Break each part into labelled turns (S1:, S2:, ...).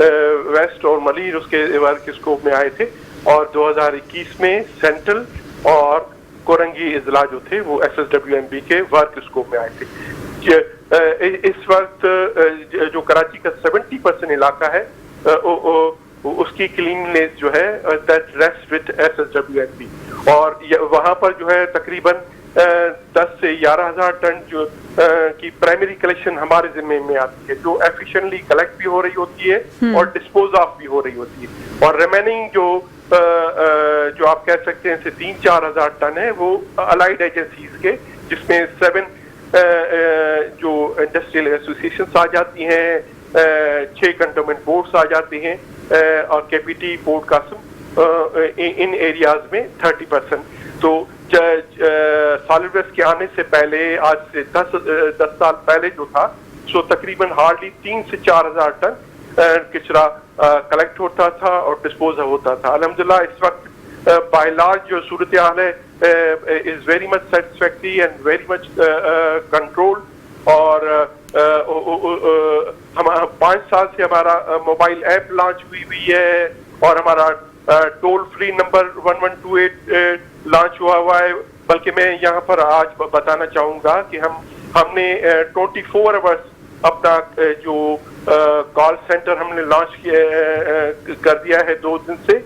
S1: Waste اور ملیر اس کے work scope میں آئے تھے, اور 2021 میں سینٹرل اور کورنگی اضلاع جو تھے وہ SSWMB کے ورک اسکوپ میں آئے تھے. اس وقت جو کراچی کا 70% علاقہ ہے اس کی کلیننس جو ہے دیٹ ریسٹ وتھ SSWMB, اور وہاں پر جو ہے تقریباً 10 سے 11,000 ٹن جو کی پرائمری کلیکشن ہمارے ذمے میں آتی ہے, جو ایفیشینٹلی کلیکٹ بھی ہو رہی ہوتی ہے اور ڈسپوز آف بھی ہو رہی ہوتی ہے, اور ریمیننگ جو آپ کہہ سکتے ہیں سے 3-4 ہزار ٹن ہے وہ الائڈ ایجنسیز کے, جس میں 7 جو انڈسٹریل ایسوسیشنس آ جاتی ہیں, 6 کنٹونمنٹ بورڈز آ جاتے ہیں, اور KPT پورٹ قاسم ان ایریاز میں 30%. تو سالڈ ویسٹ کے آنے سے پہلے, آج سے 10 سال پہلے جو تھا, سو تقریباً ہارڈلی 3 سے 4 ہزار ٹن کچرا کلیکٹ ہوتا تھا اور ڈسپوز ہوتا تھا. الحمدللہ اس وقت بائی لارج جو صورتحال ہے is very much satisfactory and very much control, اور 5 سال سے ہمارا موبائل ایپ لانچ ہوئی ہے, اور ہمارا ٹول فری نمبر 1128 لانچ ہوا ہے. بلکہ میں یہاں پر آج بتانا چاہوں گا کہ ہم نے 24 آورس اپنا جو کال سینٹر ہم نے لانچ کر دیا ہے 2 دن سے,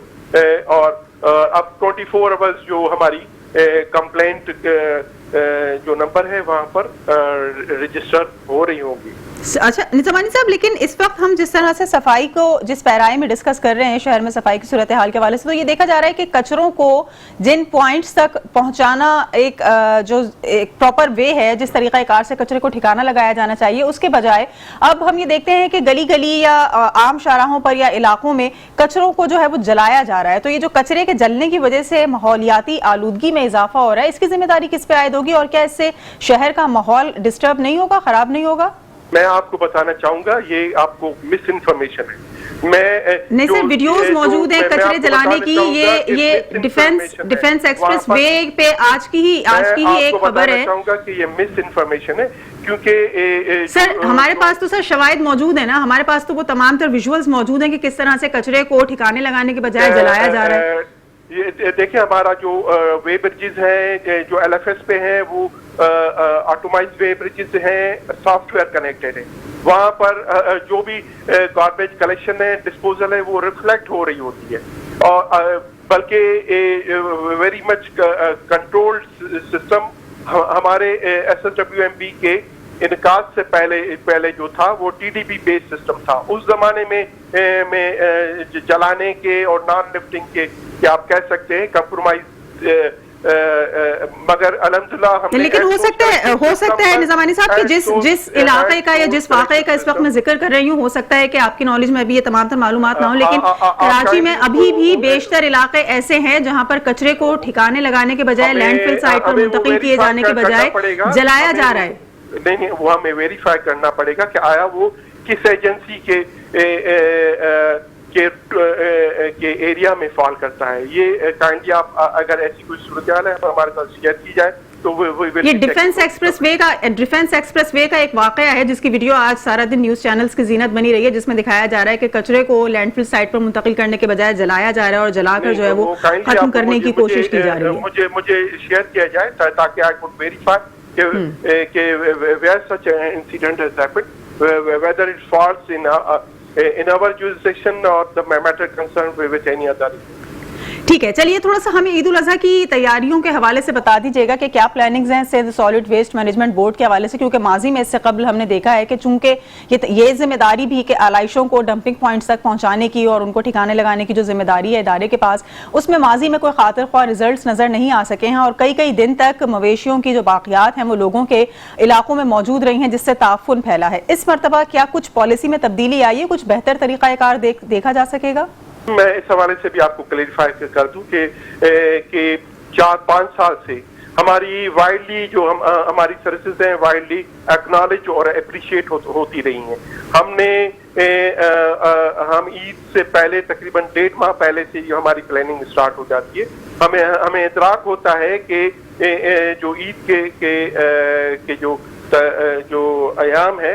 S1: اور اب 24 آورس جو ہماری کمپلینٹ جو نمبر ہے وہاں پر رجسٹر ہو رہی ہوں گی.
S2: اچھا نظامانی صاحب, لیکن اس وقت ہم جس طرح سے صفائی کو جس پیرائی میں ڈسکس کر رہے ہیں شہر میں صفائی کی صورتحال کے حوالے سے, تو یہ دیکھا جا رہا ہے کہ کچروں کو جن پوائنٹس تک پہنچانا ایک جو ایک پراپر وے ہے, جس طریقہ کار سے کچرے کو ٹھکانہ لگایا جانا چاہیے, اس کے بجائے اب ہم یہ دیکھتے ہیں کہ گلی گلی یا عام شاہراہوں پر یا علاقوں میں کچروں کو جو ہے وہ جلایا جا رہا ہے. تو یہ جو کچرے کے جلنے کی وجہ سے ماحولیاتی آلودگی میں اضافہ ہو رہا ہے, اس کی ذمہ داری کس پہ عائد ہوگی, اور کیا اس سے شہر کا ماحول ڈسٹرب نہیں ہوگا, خراب نہیں ہوگا؟
S1: میں آپ کو بتانا چاہوں گا یہ آپ کو مس انفارمیشن ہے.
S2: نہیں سر, ویڈیوز موجود ہیں کچرے جلانے کی, یہ ڈیفنس ایکسپریس وے پہ آج کی ہی ایک خبر ہے.
S1: میں چاہوں گا کہ یہ مس انفارمیشن ہے, کیونکہ
S2: سر ہمارے پاس تو سر شواہد موجود ہیں نا, ہمارے پاس تو وہ تمام تر ویژولز موجود ہیں کہ کس طرح سے کچرے کو ٹھکانے لگانے کے بجائے جلایا جا رہا ہے.
S1: دیکھیں ہمارا جو وے برجز ہیں جو LFS پہ ہیں وہ آٹومائز وے برجز ہیں, سافٹ ویئر کنیکٹڈ ہیں. وہاں پر جو بھی گاربیج کلیکشن ہے, ڈسپوزل ہے, وہ ریفلیکٹ ہو رہی ہوتی ہے, اور بلکہ ویری مچ کنٹرولڈ سسٹم ہمارے SSWMB کے انعقاد سے پہلے جو تھا وہ TDP بیس سسٹم تھا. اس زمانے میں جلانے کے اور نان لفٹنگ کے کیا آپ کہہ سکتے ہیں کمپرومائز, مگر الحمدللہ
S2: لیکن ہو سکتا ہے نظامانی صاحب کہ جس علاقے کا یا جس واقعے کا اس وقت میں ذکر کر رہی ہوں, ہو سکتا ہے کہ آپ کی نالج میں ابھی یہ تمام تر معلومات نہ ہوں, لیکن کراچی میں ابھی بھی بیشتر علاقے ایسے ہیں جہاں پر کچرے کو ٹھکانے لگانے کے بجائے لینڈ فل سائٹ پر منتقل کیے جانے کے بجائے جلایا جا رہا ہے.
S1: نہیں, وہ ہمیں ویریفائی کرنا پڑے گا کہ آیا وہ کس ایجنسی کے ایریا میں فال کرتا ہے. یہ کائنڈلی آپ اگر ایسی کوئی صورتحال ہے ہمارے ساتھ شیئر کی جائے تو
S2: یہ ڈیفنس ایکسپریس وے کا ایک واقعہ ہے جس کی ویڈیو آج سارا دن نیوز چینلز کی زینت بنی رہی ہے, جس میں دکھایا جا رہا ہے کہ کچرے کو لینڈ فل سائٹ پر منتقل کرنے کے بجائے جلایا جا رہا ہے, اور جلا کر جو ہے وہ ختم کرنے کی کوشش کی جا رہی ہے.
S1: مجھے شیئر کیا جائے تاکہ آئی کوڈ ویریفائی کہ where such an incident has happened, whether it falls in our jurisdiction or the matter concerned with any other.
S2: ٹھیک ہے, چلیے تھوڑا سا ہمیں عید الاضحیٰ کی تیاریوں کے حوالے سے بتا دیجیے گا کہ کیا پلاننگز ہیں Sindh solid waste management board کے حوالے سے, کیونکہ ماضی میں اس سے قبل ہم نے دیکھا ہے کہ چونکہ یہ ذمہ داری بھی کہ آلائشوں کو ڈمپنگ پوائنٹس تک پہنچانے کی اور ان کو ٹھکانے لگانے کی جو ذمہ داری ہے ادارے کے پاس, اس میں ماضی میں کوئی خاطر خواہ ریزلٹس نظر نہیں آ سکے ہیں, اور کئی دن تک مویشیوں کی جو باقیات ہیں وہ لوگوں کے علاقوں میں موجود رہی ہیں, جس سے تعفن پھیلا ہے. اس مرتبہ کیا کچھ پالیسی میں تبدیلی آئی ہے, کچھ بہتر طریقہ کار دیکھا جا سکے گا؟
S1: میں اس حوالے سے بھی آپ کو کلیریفائی کر دوں کہ 4-5 سال سے ہماری وائڈلی جو ہماری سروسز ہیں وائڈلی ایکنالج اور اپریشیٹ ہوتی رہی ہیں. ہم عید سے پہلے تقریباً 1.5 ماہ پہلے سے جو ہماری پلاننگ سٹارٹ ہو جاتی ہے. ہمیں ادراک ہوتا ہے کہ جو عید کے جو ایام ہے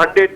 S1: 100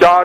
S1: 4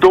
S1: 2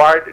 S1: 5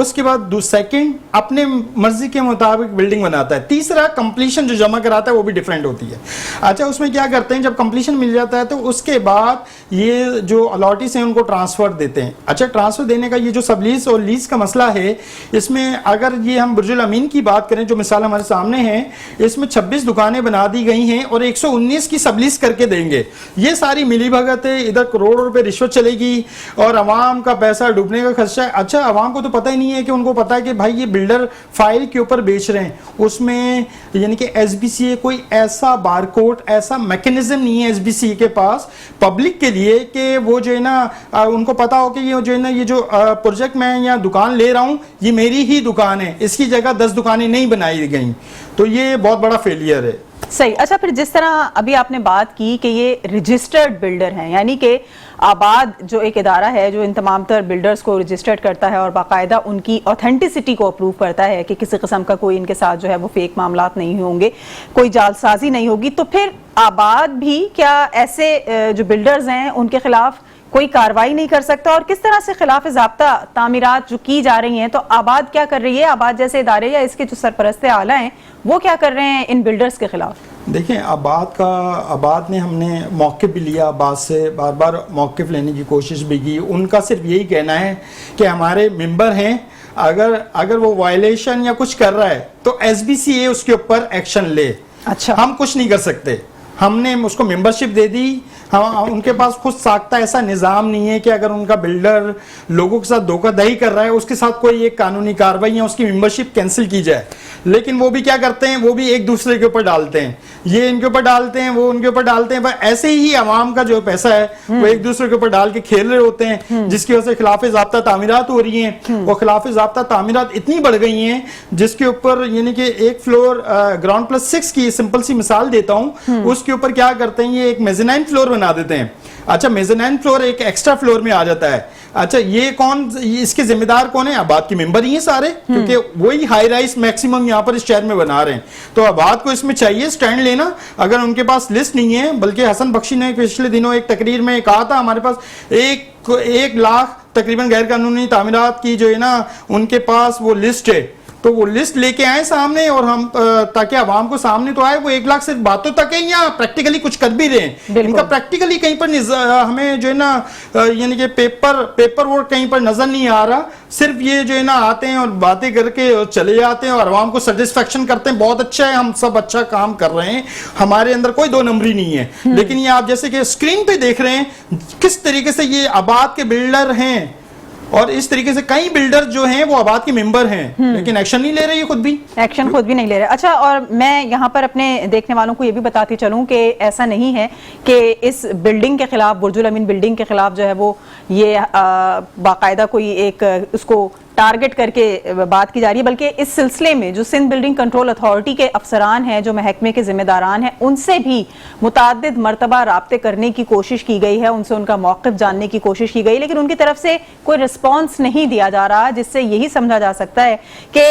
S3: اس کے بعد سیکنڈ اپنے مرضی کے مطابق بلڈنگ بناتا ہے, تیسرا کمپلیشن جو جمع کراتا ہے وہ بھی ڈیفرنٹ ہوتی ہے. اچھا اس میں کیا کرتے ہیں, جب کمپلیشن مل جاتا ہے تو اس کے بعد یہ جو الاٹیز ہیں ان کو ٹرانسفر دیتے ہیں. اچھا ٹرانسفر دینے کا یہ جو سب لیز اور لیز کا مسئلہ ہے, اس میں اگر یہ ہم برج الامین کی بات کریں جو مثال ہمارے سامنے ہے, اس میں 26 دکانیں بنا دی گئی ہیں اور 119 کی سب لیز کر کے دیں گے. یہ ساری ملی بھگت ہے, ادھر کروڑوں روپے رشوت چلے گی اور عوام کا پیسہ ڈوبنے کا خدشہ ہے. اچھا عوام کو تو پتہ ہی نہیں ہے کہ ان کو پتہ ہے کہ بھائی یہ بلڈر فائل کے اوپر بیچ رہے ہیں, اس میں یعنی کہ ایس بی سی اے کوئی ایسا بار کوڈ ایسا میکنزم نہیں ہے ایس بی سی اے کے پاس پبلک کے لیے کہ وہ جو ہے نا ان کو پتا ہو کہ یہ جو ہے نا یہ جو پروجیکٹ میں یہاں دکان لے رہا ہوں یہ میری ہی دکان ہے, اس کی جگہ 10 دکانیں نہیں بنائی گئیں. تو یہ بہت بڑا فیلئر ہے.
S2: صحیح. اچھا پھر جس طرح ابھی آپ نے بات کی کہ یہ رجسٹرڈ بلڈر ہیں, یعنی کہ آباد جو ایک ادارہ ہے جو ان تمام تر بلڈرز کو رجسٹرڈ کرتا ہے اور باقاعدہ ان کی اوتھینٹسٹی کو اپروو کرتا ہے کہ کسی قسم کا کوئی ان کے ساتھ جو ہے وہ فیک معاملات نہیں ہوں گے, کوئی جعلسازی نہیں ہوگی, تو پھر آباد بھی کیا ایسے جو بلڈرز ہیں ان کے خلاف کوئی کاروائی نہیں کر سکتا, اور کس طرح سے خلاف ضابطہ تعمیرات جو کی جا رہی ہیں تو آباد کیا کر رہی ہے, آباد جیسے ادارے یا اس کے جو سرپرست اعلیٰ ہیں وہ کیا کر رہے ہیں ان بلڈرز کے خلاف؟
S3: دیکھیں آباد نے ہم نے موقف بھی لیا, آباد سے بار بار موقف لینے کی کوشش بھی کی. ان کا صرف یہی کہنا ہے کہ ہمارے ممبر ہیں, اگر وہ وائلیشن یا کچھ کر رہا ہے تو ایس بی سی اے اس کے اوپر ایکشن لے.
S2: اچھا
S3: ہم کچھ نہیں کر سکتے, ہم نے اس کو ممبرشپ دے دی. ان کے پاس خود ساختہ ایسا نظام نہیں ہے کہ اگر ان کا بلڈر لوگوں کے ساتھ دھوکہ دہی کر رہا ہے اس کے ساتھ کوئی ایک قانونی کاروائی یا اس کی ممبرشپ کینسل کی جائے. لیکن وہ بھی کیا کرتے ہیں, وہ بھی ایک دوسرے کے اوپر ڈالتے ہیں, یہ ان کے اوپر ڈالتے ہیں, وہ ان کے اوپر ڈالتے ہیں. ایسے ہی عوام کا جو پیسہ ہے وہ ایک دوسرے کے اوپر ڈال کے کھیل رہے ہوتے ہیں, جس کی وجہ سے خلاف ضابطہ تعمیرات ہو رہی ہیں. وہ خلاف ضابطہ تعمیرات اتنی بڑھ گئی ہیں جس کے اوپر یعنی کہ ایک فلور گراؤنڈ پلس 6 کی سمپل سی مثال دیتا ہوں, اس کے اوپر کیا کرتے ہیں, یہ ایک میزنائن فلور بنا دیتے ہیں. اچھا میزنائن فلور ایک ایکسٹرا فلور میں آ جاتا ہے. اچھا یہ کون, اس کے ذمہ دار کون ہیں؟ آباد کے ممبر ہی ہیں سارے, کیونکہ وہی ہائی رائز میکسیمم یہاں پر اس شہر میں بنا رہے ہیں. تو آباد کو اس میں چاہیے سٹینڈ لینا. اگر ان کے پاس لسٹ نہیں ہے, بلکہ حسن بخشی نے پچھلے دنوں ایک تقریر میں کہا تھا ہمارے پاس 1 لاکھ تقریباً غیر قانونی تعمیرات کی جو ہے نا ان کے پاس وہ لسٹ ہے, تو وہ لسٹ لے کے آئیں سامنے اور ہم تاکہ عوام کو سامنے تو آئے. وہ 1 لاکھ صرف باتوں تک ہے یا پریکٹیکلی کچھ کر بھی رہے ہیں؟ ان کا پریکٹیکلی کہیں پر ہمیں جو ہے نا یعنی کہ پیپر ورک کہیں پر نظر نہیں آ رہا. صرف یہ جو ہے نا آتے ہیں اور باتیں کر کے اور چلے جاتے ہیں اور عوام کو سیٹسفیکشن کرتے ہیں, بہت اچھا ہے, ہم سب اچھا کام کر رہے ہیں, ہمارے اندر کوئی 2 نمبری نہیں ہے. لیکن یہ آپ جیسے کہ اسکرین پہ دیکھ رہے ہیں کس طریقے سے یہ آباد کے بلڈر ہیں, اور اس طریقے سے کئی بلڈر جو ہیں وہ آباد کے ممبر ہیں, لیکن ایکشن نہیں لے رہے, یہ خود بھی نہیں لے رہے. اچھا اور میں یہاں پر اپنے دیکھنے والوں کو یہ بھی بتاتی چلوں کہ ایسا نہیں ہے کہ اس بلڈنگ کے خلاف, برج الامین بلڈنگ کے خلاف جو ہے وہ یہ باقاعدہ کوئی ایک اس کو ٹارگٹ کر کے بات کی جا رہی ہے, بلکہ اس سلسلے میں جو سندھ بلڈنگ کنٹرول اتھارٹی کے افسران ہیں, جو محکمے کے ذمہ داران ہیں, ان سے بھی متعدد مرتبہ رابطے کرنے کی کوشش کی گئی ہے, ان سے ان کا موقف جاننے کی کوشش کی گئی, لیکن ان کی طرف سے کوئی رسپانس نہیں دیا جا رہا, جس سے یہی سمجھا جا سکتا ہے کہ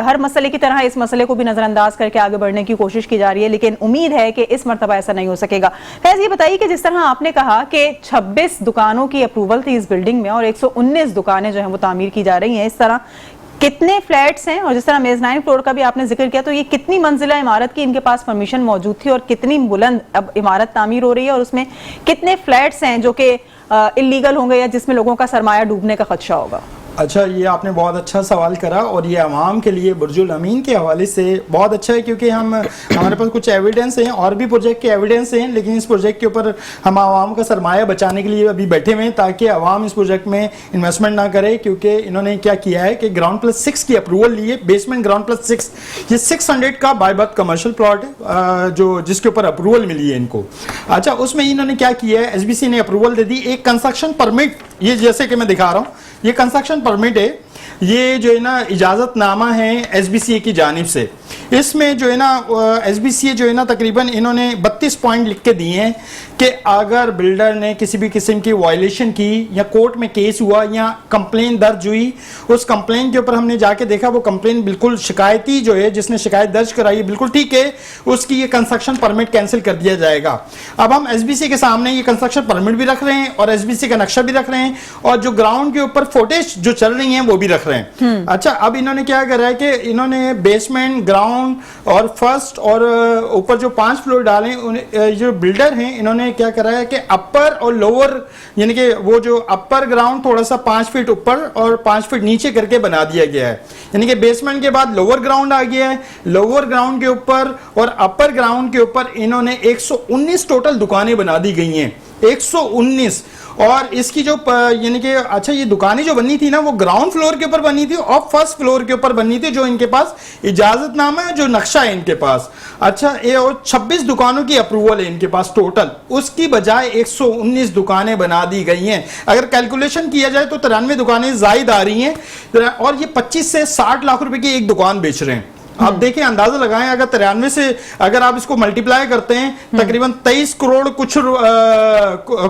S3: ہر مسئلے کی طرح اس مسئلے کو بھی نظر انداز کر کے آگے بڑھنے کی کوشش کی جا رہی ہے. لیکن امید ہے کہ اس مرتبہ ایسا نہیں ہو سکے گا. فیض یہ بتائیے کہ جس طرح آپ نے کہا کہ 26 دکانوں کی اپروول تھی اس بلڈنگ میں اور 119 دکانیں جو ہیں وہ تعمیر کی جا رہی ہیں, اس طرح کتنے فلیٹس ہیں, اور جس طرح میزنائن فلور کا بھی آپ نے ذکر کیا, تو یہ کتنی منزلہ عمارت کی ان کے پاس پرمیشن موجود تھی اور کتنی بلند اب عمارت تعمیر ہو رہی ہے, اور اس میں کتنے فلیٹس ہیں جو کہ اللیگل ہوں گے یا جس میں لوگوں کا سرمایہ ڈوبنے کا خدشہ ہوگا؟ اچھا یہ آپ نے بہت اچھا سوال کرا, اور یہ عوام کے لیے برج الامین کے حوالے سے بہت اچھا ہے, کیونکہ ہمارے پاس کچھ ایویڈنس ہیں اور بھی پروجیکٹ کے ایویڈنس ہیں, لیکن اس پروجیکٹ کے اوپر ہم عوام کا سرمایہ بچانے کے لیے ابھی بیٹھے ہوئے ہیں تاکہ عوام اس پروجیکٹ میں انویسٹمنٹ نہ کرے. کیونکہ انہوں نے کیا کیا ہے کہ گراؤنڈ پلس 6 کی اپروول لی ہے, بیسمنٹ گراؤنڈ پلس 6, یہ 600 کا بائی برتھ کمرشل پلاٹ ہے جو جس کے اوپر اپروول ملی ہے ان کو. اچھا اس میں انہوں نے کیا کیا ہے, ایس بی سی نے اپروول دے دی, ایک کنسٹرکشن پرمٹ, یہ جیسے کہ میں دکھا رہا ہوں, یہ کنسٹرکشن پرمٹ ہے, یہ جو ہے نا اجازت نامہ ہے ایس بی سی اے کی جانب سے. اس میں جو ہے نا SBCA جو ہے نا تقریباً انہوں نے 32 پوائنٹ لکھ کے دیے ہیں کہ اگر بلڈر نے کسی بھی قسم کی وائلیشن کی یا کورٹ میں کیس ہوا یا کمپلین درج ہوئی, اس کمپلین کے اوپر ہم نے جا کے دیکھا وہ کمپلین بالکل شکایتی جو ہے جس نے شکایت درج کرائی ہے بالکل ٹھیک ہے, اس کی یہ کنسٹرکشن پرمٹ کینسل کر دیا جائے گا. اب ہم SBCA کے سامنے یہ کنسٹرکشن پرمٹ بھی رکھ رہے ہیں اور SBCA کا نقشہ بھی رکھ رہے ہیں اور جو گراؤنڈ کے اوپر فوٹیج جو چل رہی ہیں وہ بھی رکھ رہے ہیں. اچھا, اب انہوں نے کیا کرا ہے کہ انہوں نے بیسمنٹ, گراؤنڈ اور فرسٹ اور اوپر جو 5 فلور ڈالے, جو بلڈر ہیں انہوں نے کیا کرا ہے کہ اپر اور لوور یعنی کہ وہ جو اپر گراؤنڈ تھوڑا سا 5 فٹ اوپر اور 5 فٹ نیچے کر کے بنا دیا گیا ہے. یعنی کہ بیسمنٹ کے بعد لوور گراؤنڈ آ گیا ہے, لوور گراؤنڈ کے اوپر اور اپر گراؤنڈ کے اوپر انہوں نے 119 ٹوٹل دکانیں بنا دی گئی ہیں, 119. اور اس کی جو یعنی کہ اچھا یہ دکانیں جو بنی تھی نا وہ گراؤنڈ فلور کے اوپر بنی تھی اور فرسٹ فلور کے اوپر بنی تھی جو ان کے پاس اجازت نامہ ہے, جو نقشہ ہے ان کے پاس. اچھا, یہ اور 26 دکانوں کی اپروول ہے ان کے پاس ٹوٹل, اس کی بجائے 119 دکانیں بنا دی گئی ہیں. اگر کیلکولیشن کیا جائے تو 93 دکانیں زائد آ رہی ہیں اور یہ 25 سے 60 لاکھ روپے کی ایک دکان بیچ رہے ہیں. آپ دیکھیں, اندازہ لگائیں, اگر 93 سے اگر آپ اس کو ملٹیپلائی کرتے ہیں تقریباً 23 کروڑ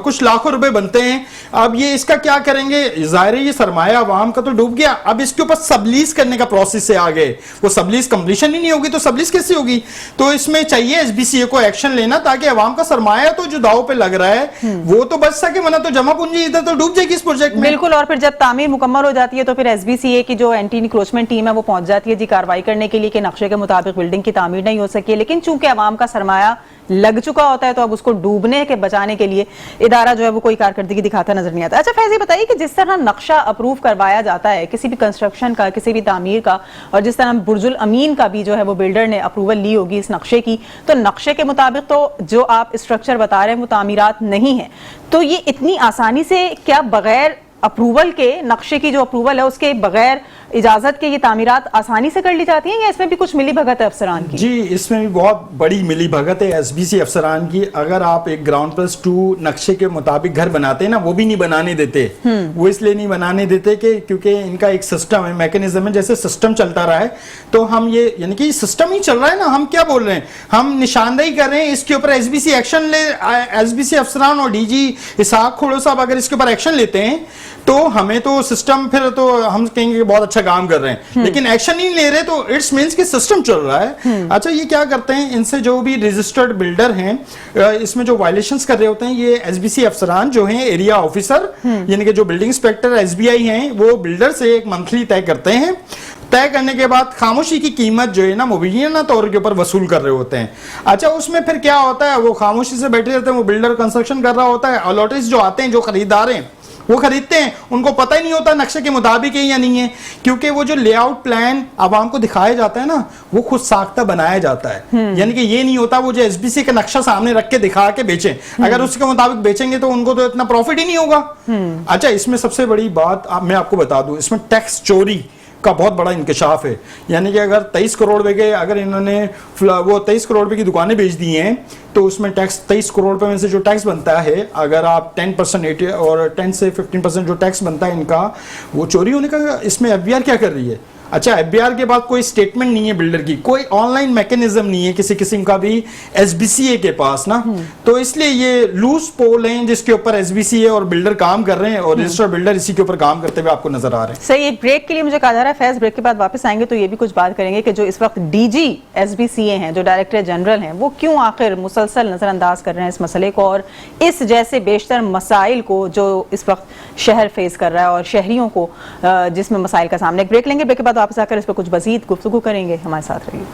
S3: کچھ لاکھوں روپے بنتے ہیں. اب یہ اس کا کیا کریں گے؟ ظاہر ہے یہ سرمایہ عوام کا تو ڈوب گیا. اب اس کے اوپر سبلیز کرنے کا پروسیس سے آگے, وہ سبلیز کمپلیشن ہی نہیں ہوگی تو سبلیز کیسے ہوگی؟ تو اس میں چاہیے SBCA کو ایکشن لینا تاکہ عوام کا سرمایہ تو جو داؤ پہ لگ رہا ہے وہ تو بچ سکے, ورنہ تو جمع پونجی ادھر تو ڈوب جائے گی اس پروجیکٹ میں.
S2: بالکل, اور پھر جب تعمیر مکمل ہو جاتی ہے تو پھر SBCA کی جو اینٹی انکروچمنٹ ٹیم ہے وہ پہنچ جاتی ہے جی کارروائی کرنے کے لیے کہ نقشے کے مطابق بلڈنگ کی تعمیر نہیں ہو سکی ہے. لیکن چونکہ عوام کا سرمایہ لگ چکا ہوتا ہے تو اب اس کو ڈوبنے کے بچانے کے لیے ادارہ جو ہے وہ کوئی کارکردگی دکھاتا نظر نہیں آتا. اچھا فیض, بتائیے کہ جس طرح نقشہ اپروو کروایا جاتا ہے کسی بھی کنسٹرکشن کا, کسی بھی تعمیر کا, اور جس طرح برج الامین کا بھی جو ہے وہ بلڈر نے اپروول لی ہوگی اس نقشے کی, تو نقشے کے مطابق تو جو آپ اسٹرکچر بتا رہے ہیں وہ تعمیرات نہیں ہیں, تو یہ اتنی آسانی سے کیا بغیر اپروول کے, نقشے کی جو اپروول ہے اس کے بغیر اجازت کے یہ تعمیرات آسانی سے کر لی جاتی ہیں یا اس میں بھی کچھ ملی بھگت ہے افسران کی؟
S3: جی, اس میں بھی بہت بڑی ملی بھگت ہے SBCA افسران کی. اگر آپ ایک گراؤنڈ پلس 2 نقشے کے مطابق گھر بناتے ہیں نا, وہ بھی نہیں بنانے دیتے. وہ اس لیے نہیں بنانے دیتے کہ کیونکہ ان کا ایک سسٹم ہے, میکینزم ہے, جیسے سسٹم چلتا رہا ہے تو ہم یہ یعنی کہ سسٹم ہی چل رہا ہے نا, ہم کیا بول رہے ہیں, ہم نشاندہی کر رہے ہیں اس کے اوپر SBCA ایکشن لے. SBCA افسران اور DG اسحاق کھوڑو صاحب اگر اس کے اوپر ایکشن لیتے ہیں تو ہمیں تو سسٹم پھر تو ہم کہیں گے بہت اچھا کام کر رہے ہیں, لیکن ایکشن نہیں لے رہے تو اٹس مینس کہ سسٹم چل رہا ہے. اچھا, یہ کیا کرتے ہیں, ان سے جو بھی رجسٹرڈ بلڈر ہیں اس میں جو وائلیشنز کر رہے ہوتے ہیں یہ SBCA افسران جو ہیں ایریا آفیسر یعنی کہ جو بلڈنگ انسپیکٹر SBI ہیں وہ بلڈر سے ایک منتھلی طے کرتے ہیں. طے کرنے کے بعد خاموشی کی قیمت جو ہے نا مبینہ طور کے اوپر وصول کر رہے ہوتے ہیں. اچھا, اس میں پھر کیا ہوتا ہے, وہ خاموشی سے بیٹھے رہتے ہیں, وہ بلڈر کنسٹرکشن کر رہا ہوتا ہے, الاٹس جو آتے ہیں جو خریدار ہیں وہ خریدتے ہیں, ان کو پتہ ہی نہیں ہوتا نقشے کے مطابق ہے یا نہیں ہے, کیونکہ وہ جو لے آؤٹ پلان عوام کو دکھایا جاتا ہے نا وہ خود ساختہ بنایا جاتا ہے. یعنی کہ یہ نہیں ہوتا وہ جو SBCA کا نقشہ سامنے رکھ کے دکھا کے بیچیں, اگر اس کے مطابق بیچیں گے تو ان کو تو اتنا پروفٹ ہی نہیں ہوگا. اچھا, اس میں سب سے بڑی بات میں آپ کو بتا دوں, اس میں ٹیکس چوری کا بہت بڑا انکشاف ہے. یعنی کہ اگر 23 کروڑ روپے کے اگر انہوں نے وہ 23 کروڑ روپے کی دکانیں بیچ دی ہیں تو اس میں ٹیکس 23 کروڑ روپے میں سے جو ٹیکس بنتا ہے اگر آپ 10% اور 10 سے 15% جو ٹیکس بنتا ہے ان کا وہ چوری ہونے کا. اس میں FBR کیا کر رہی ہے؟ اچھا, FBR کے بعد کوئی سٹیٹمنٹ نہیں ہے بلڈر کی, کوئی آن لائن میکینزم نہیں ہے کسی قسم کا بھی SBCA کے پاس نا, تو اس لیے یہ لوز پول ہیں جس کے اوپر SBCA اور بلڈر کام کر رہے ہیں اور رجسٹر بلڈر اسی کے اوپر کام کرتے ہوئے آپ کو نظر آ رہے ہیں.
S2: صحیح, ایک بریک کے لیے مجھے کہا جا رہا ہے فیض, بریک کے بعد واپس آئیں گے تو یہ بھی کچھ بات کریں گے کہ جو اس وقت DG SBCA ہیں, جو ڈائریکٹر جنرل ہیں, وہ کیوں آخر مسلسل نظر انداز کر رہے ہیں اس مسئلے کو اور اس جیسے بیشتر مسائل کو جو اس وقت شہر فیس کر رہا ہے اور شہریوں کو جس میں مسائل کا سامنے. ایک بریک لیں گے, بریک کے بعد واپس آ کر اس پہ کچھ مزید گفتگو کریں گے. ہمارے ساتھ رہیے.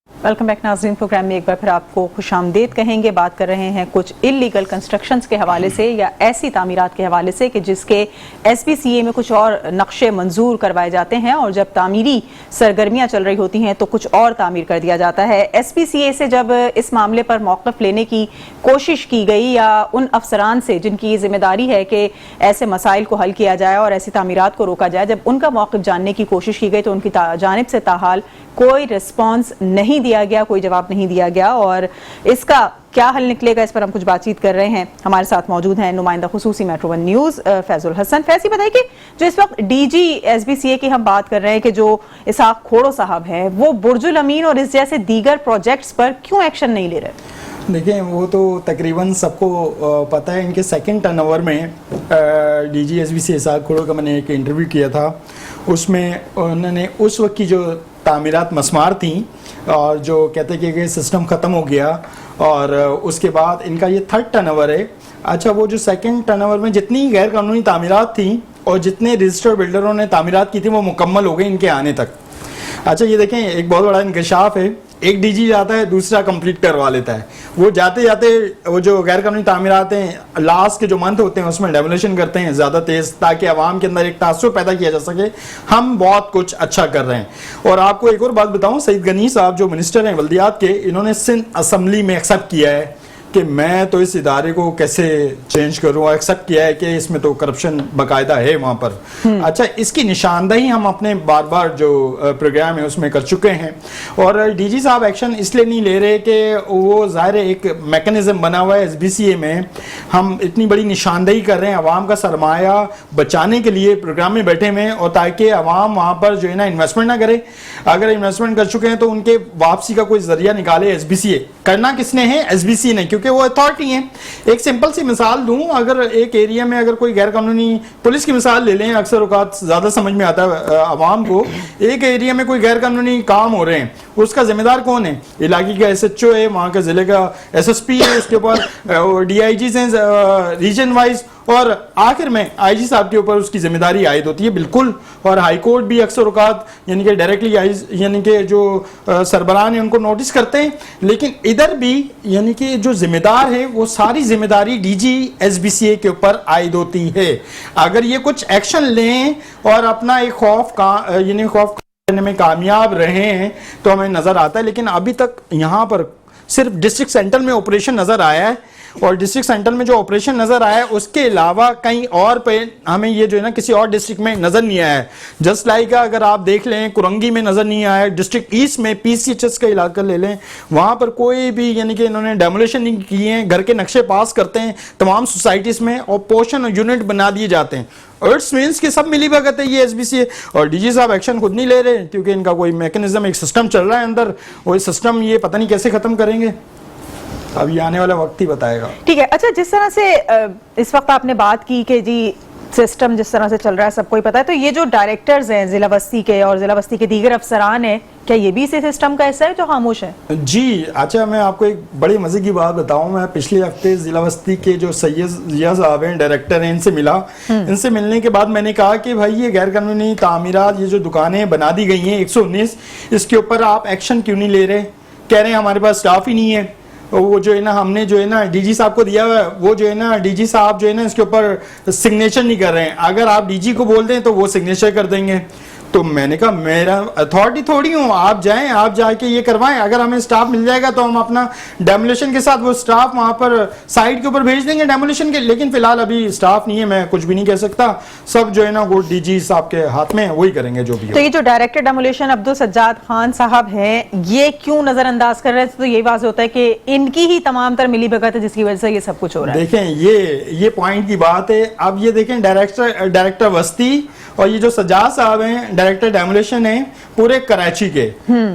S2: ویلکم بیک ناظرین, پروگرام میں ایک بار پھر آپ کو خوش آمدید کہیں گے. بات کر رہے ہیں کچھ انلیگل کنسٹرکشنز کے حوالے سے یا ایسی تعمیرات کے حوالے سے کہ جس کے SBCA میں کچھ اور نقشے منظور کروائے جاتے ہیں اور جب تعمیری سرگرمیاں چل رہی ہوتی ہیں تو کچھ اور تعمیر کر دیا جاتا ہے. SBCA سے جب اس معاملے پر موقف لینے کی کوشش کی گئی یا ان افسران سے جن کی یہ ذمہ داری ہے کہ ایسے مسائل کو حل کیا جائے اور ایسی تعمیرات کو روکا جائے, جب ان کا موقف جاننے کی کوشش کی گئی تو ان کی جانب سے تاحال کوئی رسپانس نہیں دیا دیا گیا, کوئی جواب نہیں دیا گیا, اور اس کا کیا حل نکلے گا, اس پر ہم کچھ بات چیت کر رہے ہیں. ہمارے ساتھ موجود ہیں نمائندہ خصوصی metro one news Faiz ul-Hasan. Faiz بتائیے کہ جو اس وقت D G S B C A کی ہم بات کر رہے ہیں کہ جو اسحاق کھوڑو صاحب ہیں, وہ برج الامین اور اس جیسے دیگر پروجیکٹس پر کیوں ایکشن نہیں لے رہے؟
S3: دیکھیں وہ تو تقریباً سب کو پتہ ہے. ان کے سیکنڈ ٹرن اوور میں D G S B C Ishaq Khoro کا میں نے ایک انٹرویو کیا تھا, اس میں انہوں نے اس وقت کی جو تعمیرات مسمار تھیں اور جو کہتے کہ یہ سسٹم ختم ہو گیا, اور اس کے بعد ان کا یہ تھرڈ ٹرن اوور ہے. اچھا وہ جو سیکنڈ ٹرن اوور میں جتنی غیر قانونی تعمیرات تھیں اور جتنے رجسٹرڈ بلڈروں نے تعمیرات کی تھی وہ مکمل ہو گئی ان کے آنے تک. اچھا یہ دیکھیں ایک بہت بڑا انکشاف ہے, ایک ڈی جی جاتا ہے دوسرا کمپلیٹ کروا لیتا ہے. وہ جاتے جاتے وہ جو غیر قانونی تعمیرات ہیں لاسٹ کے جو منتھ ہوتے ہیں اس میں ڈیمولیشن کرتے ہیں زیادہ تیز, تاکہ عوام کے اندر ایک تاثر پیدا کیا جا سکے ہم بہت کچھ اچھا کر رہے ہیں. اور آپ کو ایک اور بات بتاؤں, سعید غنی صاحب جو منسٹر ہیں بلدیات کے, انہوں نے سندھ اسمبلی میں ایکسیپٹ کیا ہے کہ میں تو اس ادارے کو کیسے چینج کروں, اور ایکسیپٹ کیا ہے کہ اس میں تو کرپشن باقاعدہ ہے وہاں پر. اچھا اس کی نشاندہی ہم اپنے بار بار جو پروگرام ہے اس میں کر چکے ہیں. اور ڈی جی صاحب ایکشن اس لیے نہیں لے رہے کہ وہ ظاہر ایک میکنزم بنا ہوا ہے ایس بی سی اے میں, ہم اتنی بڑی نشاندہی کر رہے ہیں عوام کا سرمایہ بچانے کے لیے پروگرام میں بیٹھے ہوئے ہیں, اور تاکہ عوام وہاں پر جو ہے نا انویسٹمنٹ نہ کرے. اگر انویسٹمنٹ کر چکے ہیں تو ان کے واپسی کا کوئی ذریعہ نکالے ایس بی سی اے. کرنا کس نے ہے؟ ایس بی سی نے, کیونکہ وہ اتھارٹی ہیں. ایک سمپل سی مثال دوں, اگر ایک ایریا میں اگر کوئی غیر قانونی, پولیس کی مثال لے لیں, اکثر اوقات زیادہ سمجھ میں آتا ہے عوام کو. ایک ایریا میں کوئی غیر قانونی کام ہو رہے ہیں, اس کا ذمہ دار کون ہے؟ علاقے کا ایس ایچ او ہے, وہاں کے ضلع کا ایس ایس پی ہے, اس کے اوپر ڈی آئی جیز ہیں ریجن وائز, اور آخر میں آئی جی صاحب کے اوپر اس کی ذمہ داری عائد ہوتی ہے. بالکل, اور ہائی کورٹ بھی اکثر اوقات یعنی کہ ڈائریکٹلی یعنی کہ جو سربراہ ہیں ان کو نوٹس کرتے ہیں. لیکن ادھر بھی یعنی کہ جو ذمہ دار ہے وہ ساری ذمہ داری D G S B C A کے اوپر عائد ہوتی ہے. اگر یہ کچھ ایکشن لیں اور اپنا ایک خوف کرنے میں کامیاب رہے ہیں تو ہمیں نظر آتا ہے. لیکن ابھی تک یہاں پر صرف ڈسٹرکٹ سینٹر میں آپریشن نظر آیا ہے, اور ڈسٹرکٹ سینٹر میں جو آپریشن نظر آیا ہے اس کے علاوہ کہیں اور پہ ہمیں یہ جو ہے نا کسی اور ڈسٹرکٹ میں نظر نہیں آیا ہے. جسٹ لائک اگر آپ دیکھ لیں کرنگی میں نظر نہیں آیا ہے, ڈسٹرکٹ ایسٹ میں پی سی ایچ ایس کا علاقہ لے لیں, وہاں پر کوئی بھی یعنی کہ انہوں نے ڈیمولیشن نہیں کیے ہیں, گھر کے نقشے پاس کرتے ہیں تمام سوسائٹیز میں اور پورشن اور یونٹ بنا دیے جاتے ہیں. ارتھ مینس کہ سب ملی بھگت ہے یہ ایس بی سی اے. اور ڈی جی صاحب ایکشن خود نہیں لے رہے کیونکہ ان کا کوئی میکنزم, ایک سسٹم چل رہا ہے اندر, وہی سسٹم یہ پتہ نہیں کیسے ختم کریں گے, اب یہ آنے والا وقت ہی بتائے گا.
S2: ٹھیک ہے. اچھا جس طرح سے اس وقت آپ نے بات کی کہ جی سسٹم جس طرح سے چل رہا ہے سب کو ہی پتا ہے, تو یہ جو ڈائریکٹرز ہیں ضلع بستی کے اور ضلع بستی کے دیگر افسران ہیں, کیا یہ بھی اسی سسٹم کا حصہ ہے جو خاموش ہے؟
S3: جی اچھا میں آپ کو ایک بڑی مزے کی بات بتاؤں. میں پچھلے ہفتے ضلع بستی کے جو سید ضیاء صاحب ہیں ڈائریکٹر ہیں ان سے ملا. ان سے ملنے کے بعد میں نے کہا کہ بھائی یہ غیر قانونی تعمیرات, یہ جو دکانیں بنا دی گئی ہیں 119, اس کے اوپر آپ ایکشن کیوں نہیں لے رہے؟ کہہ رہے ہیں ہمارے پاس اسٹاف ہی نہیں ہے. وہ جو ہے نا ہم نے جو ہے نا ڈی جی صاحب کو دیا ہوا ہے, وہ جو ہے نا ڈی جی صاحب جو ہے نا اس کے اوپر سگنیچر نہیں کر رہے ہیں. اگر آپ ڈی جی کو بول دیں تو وہ سگنیچر کر دیں گے. تو میں نے کہا میرا اتھارٹی تھوڑی ہوں, آپ جائیں, آپ جا کے یہ کروائیں. اگر ہمیں اسٹاف مل جائے گا تو ہم اپنا ڈیمولیشن کے ساتھ وہ اسٹاف وہاں پر سائٹ کے اوپر بھیج دیں گے ڈیمولیشن کے. لیکن فی الحال ابھی اسٹاف نہیں ہے, میں کچھ بھی نہیں کہہ سکتا. سب جو ہے نا وہ ڈی جی صاحب کے ہاتھ میں, وہی کریں گے جو بھی.
S2: تو یہ جو ڈائریکٹر ڈیمولیشن عبدالسجاد خان صاحب ہیں, یہ کیوں نظر انداز کر رہے ہیں؟ تو یہی واضح ہوتا ہے کہ ان کی ہی تمام تر ملی بھگت ہے جس کی وجہ سے یہ سب کچھ ہو رہا ہے.
S3: دیکھیں یہ پوائنٹ کی بات ہے. اب یہ دیکھیں ڈائریکٹر وسطی اور یہ جو سجاد صاحب ہیں ڈائریکٹر ڈیمولیشن ہیں پورے کراچی کے.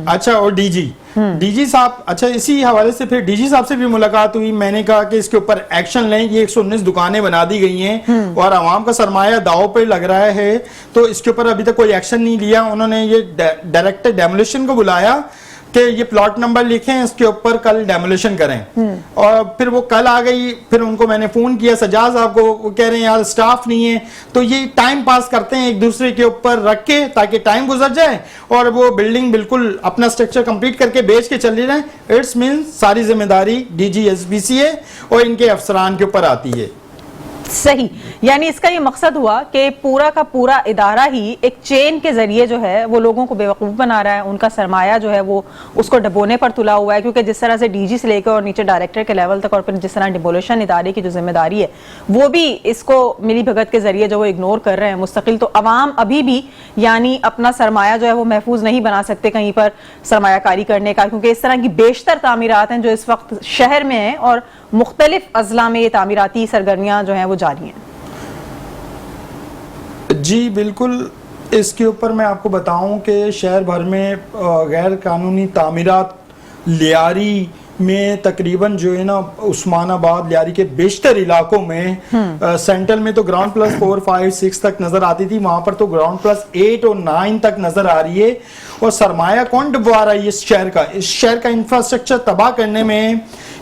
S3: اچھا, اور ڈی جی صاحب, اچھا اسی حوالے سے پھر ڈی جی صاحب سے بھی ملاقات ہوئی. میں نے کہا کہ اس کے اوپر ایکشن لیں. یہ 119 دکانیں بنا دی گئی ہیں اور عوام کا سرمایہ داؤ پہ لگ رہا ہے, تو اس کے اوپر ابھی تک کوئی ایکشن نہیں لیا. انہوں نے یہ ڈائریکٹر ڈیمولیشن کو بلایا کہ یہ پلاٹ نمبر لکھیں, اس کے اوپر کل ڈیمولیشن کریں. اور پھر وہ کل آ گئی. پھر ان کو میں نے فون کیا سجاد صاحب کو, وہ کہہ رہے ہیں یار سٹاف نہیں ہے. تو یہ ٹائم پاس کرتے ہیں ایک دوسرے کے اوپر رکھ کے تاکہ ٹائم گزر جائے اور وہ بلڈنگ بالکل اپنا سٹرکچر کمپلیٹ کر کے بیچ کے چلے جائیں. اٹس مینس ساری ذمہ داری D G S B C A اور ان کے افسران کے اوپر آتی ہے.
S2: صحیح, یعنی اس کا یہ مقصد ہوا کہ پورا کا پورا ادارہ ہی ایک چین کے ذریعے جو ہے وہ لوگوں کو بیوقوف بنا رہا ہے, ان کا سرمایہ جو ہے وہ اس کو ڈبونے پر تلا ہوا ہے, کیونکہ جس طرح سے ڈی جی سے لے کے اور نیچے ڈائریکٹر کے لیول تک اور پھر جس طرح ڈیمولیشن ادارے کی جو ذمہ داری ہے وہ بھی اس کو ملی بھگت کے ذریعے جو وہ اگنور کر رہے ہیں مستقل. تو عوام ابھی بھی یعنی اپنا سرمایہ جو ہے وہ محفوظ نہیں بنا سکتے کہیں پر سرمایہ کاری کرنے کا, کیونکہ اس طرح کی بیشتر تعمیرات ہیں جو اس وقت شہر میں ہیں اور مختلف اضلاع میں یہ تعمیراتی سرگرمیاں جو ہیں وہ جاری ہیں.
S3: جی بالکل, اس کے اوپر میں آپ کو بتاؤں کہ شہر بھر میں غیر قانونی تعمیرات لیاری میں تقریباً جو ہے نا عثمان آباد لیاری کے بیشتر علاقوں میں سینٹرل میں تو گراؤنڈ پلس 4, 5, 6 تک نظر آتی تھی, وہاں پر تو گراؤنڈ پلس 8 اور 9 تک نظر آ رہی ہے. اور سرمایہ کون ڈبوا رہا ہے اس شہر کا انفراسٹرکچر تباہ کرنے میں,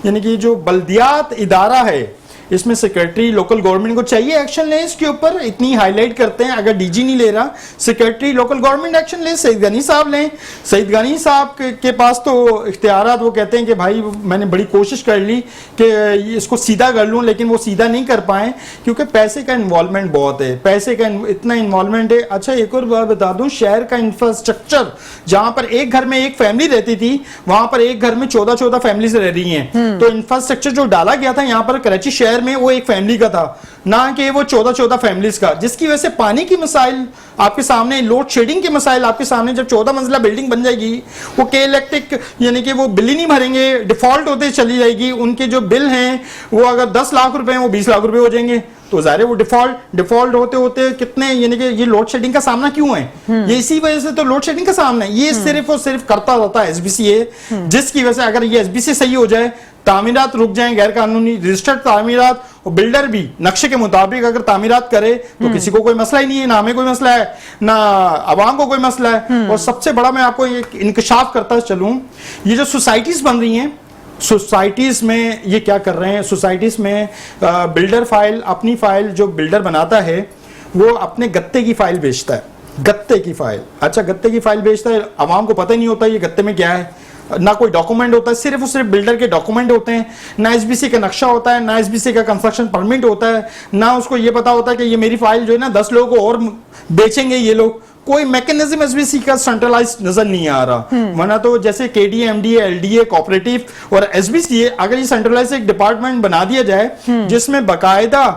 S3: یعنی کہ جو بلدیات ادارہ ہے اس میں سیکرٹری لوکل گورنمنٹ کو چاہیے ایکشن لیں اس کے اوپر, اتنی ہائی لائٹ کرتے ہیں, اگر ڈی جی نہیں لے رہا سیکرٹری لوکل گورنمنٹ ایکشن لیں, سعید غنی صاحب لیں. سعید غنی صاحب کے پاس تو اختیارات, وہ کہتے ہیں کہ بھائی میں نے بڑی کوشش کر لی کہ اس کو سیدھا کر لوں, لیکن وہ سیدھا نہیں کر پائیں کیونکہ پیسے کا انوالومنٹ بہت ہے, پیسے کا اتنا انوالومنٹ ہے. اچھا ایک اور بات بتا دوں, شہر کا انفراسٹرکچر جہاں پر ایک گھر میں ایک فیملی رہتی تھی وہاں پر ایک گھر میں 14 فیملیز رہ رہی ہیں. تو انفراسٹرکچر جو ڈالا گیا تھا یہاں پر کراچی شہر میں وہ ایک فیملی کا تھا, نہ کہ وہ 14 فیملیز کا, جس کی وجہ سے پانی کی مسائل آپ کے سامنے, لوڈ شیڈنگ کے مسائل آپ کے سامنے. جب 14 منزلہ بلڈنگ بن جائے گی وہ کے الیکٹرک یعنی کہ وہ بل ہی نہیں بھریں گے, ڈیفالٹ ہوتے چلی جائے گی. ان کے جو بل ہیں وہ اگر 10 لاکھ روپے ہیں وہ 20 لاکھ روپے ہو جائیں گے. تو ظاہر ہے وہ ڈیفالٹ ہوتے ہوتے کتنے, یعنی کہ یہ لوڈ شیڈنگ کا سامنا کیوں ہے, یہ اسی وجہ سے تو لوڈ شیڈنگ کا سامنا ہے. یہ صرف اور صرف کرتا رہتا ہے ایس بی سی اے, جس کی وجہ سے اگر یہ ایس بی سی صحیح ہو جائے, تعمیرات رک جائیں غیر قانونی رجسٹرڈ تعمیرات, اور بلڈر بھی نقشے کے مطابق اگر تعمیرات کرے تو کسی کو کوئی مسئلہ ہی نہیں ہے, نہ ہمیں کوئی مسئلہ ہے نہ عوام کو کوئی مسئلہ ہے. اور سب سے بڑا میں آپ کو ایک انکشاف کرتا چلوں, یہ جو سوسائٹیز بن رہی ہیں, سوسائٹیز میں یہ کیا کر رہے ہیں, سوسائٹیز میں بلڈر فائل, اپنی فائل جو بلڈر بناتا ہے وہ اپنے گتے کی فائل بیچتا ہے, گتے کی فائل. اچھا گتے کی فائل بیچتا ہے, عوام کو پتہ ہی نہیں ہوتا یہ گتے میں کیا ہے, نہ کوئی ڈاکومنٹ ہوتا ہے, صرف اور صرف بلڈر کے ڈاکومنٹ ہوتے ہیں, نہ ایس بی سی کا نقشہ ہوتا ہے, نہ ایس بی سی کا کنسٹرکشن پرمٹ ہوتا ہے, نہ اس کو یہ پتا ہوتا ہے کہ یہ میری فائل جو ہے نا 10 لوگوں کو اور بیچیں گے یہ لوگ. کوئی میکنزم ایس بی سی کا سینٹرلائز نظر نہیں آ رہا. ورنہ تو جیسے کے D M D A, L D A, cooperative اور ایس بی سی اے, اگر یہ سینٹرلائز ایک ڈپارٹمنٹ بنا دیا جائے جس میں باقاعدہ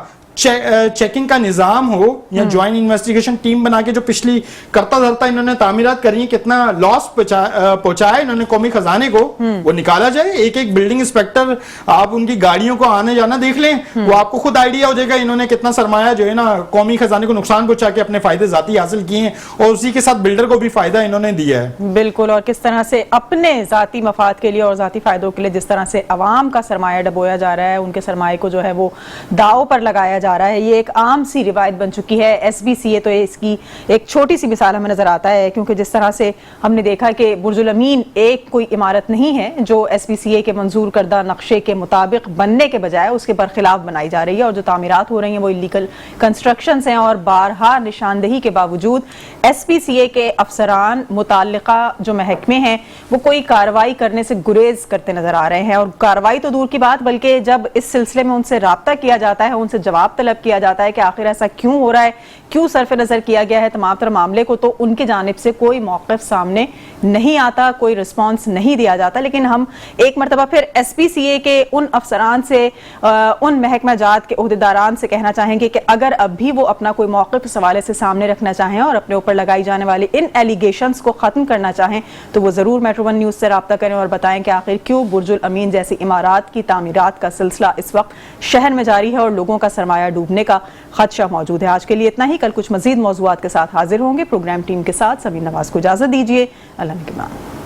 S3: چیکنگ کا نظام ہو, یا جوائنٹ انویسٹیگیشن ٹیم بنا کے جو پچھلی کرتا دھرتا انہوں نے تعمیرات کری ہیں, کتنا لاس پہنچایا انہوں نے قومی خزانے کو, وہ نکالا جائے. ایک ایک بلڈنگ انسپیکٹر آپ ان کی گاڑیوں کو آنے جانا دیکھ لیں, وہ آپ کو خود آئیڈیا ہو جائے گا انہوں نے کتنا سرمایہ جو ہے نا قومی خزانے کو نقصان پہنچا کے اپنے فائدے ذاتی حاصل کیے ہیں, اور اسی کے ساتھ بلڈر کو بھی فائدہ انہوں نے دیا ہے.
S2: بالکل, اور کس طرح سے اپنے ذاتی مفاد کے لیے اور ذاتی فائدوں کے لیے جس طرح سے عوام کا سرمایہ ڈبویا جا رہا ہے, ان کے سرمایہ کو جو ہے وہ داؤ پر لگایا جا رہا ہے. یہ ایک عام سی روایت بن چکی ہے. ایس بی سی اے تو اس کی ایک چھوٹی سی مثال ہمیں نظر آتا ہے, کیونکہ جس طرح سے ہم نے دیکھا کہ برج الامین ایک کوئی عمارت نہیں ہے جو ایس بی سی اے کے منظور کردہ نقشے کے مطابق بننے کے بجائے اس کے برخلاف بنائی جا رہی ہے, اور جو تعمیرات ہو رہی ہیں وہ اللیگل کنسٹرکشنز ہیں. اور بارہا نشاندہی کے باوجود ایس بی سی اے کے افسران متعلقہ جو محکمے ہیں وہ کوئی کارروائی کرنے سے گریز کرتے نظر آ رہے ہیں. اور کارروائی تو دور کی بات, بلکہ جب اس سلسلے میں ان سے رابطہ کیا جاتا ہے, ان سے جواب طلب کیا جاتا ہے کہ آخر ایسا کیوں ہو رہا ہے, کیوں صرف نظر کیا گیا ہے تمام تر معاملے کو, تو ان کی جانب سے کوئی موقف سامنے نہیں آتا, کوئی رسپانس نہیں دیا جاتا. لیکن ہم ایک مرتبہ پھر ایس پی سی اے کے ان افسران سے, ان محکمہ جات کے عہدیداران سے کہنا چاہیں گے کہ اگر اب بھی وہ اپنا کوئی موقف اس حوالے سے سامنے رکھنا چاہیں اور اپنے اوپر لگائی جانے والی ان ایلیگیشنز کو ختم کرنا چاہیں تو وہ ضرور میٹرو ون نیوز سے رابطہ کریں اور بتائیں کہ آخر کیوں برج الامین جیسی عمارات کی تعمیرات کا سلسلہ اس وقت شہر میں جاری ہے اور لوگوں کا سرمایہ ڈوبنے کا خدشہ موجود ہے. آج کے لیے اتنا ہی, کل کچھ مزید موضوعات کے ساتھ حاضر ہوں گے. پروگرام ٹیم کے ساتھ سمیر نواز کو اجازت دیجیے. اللہ نگہبان.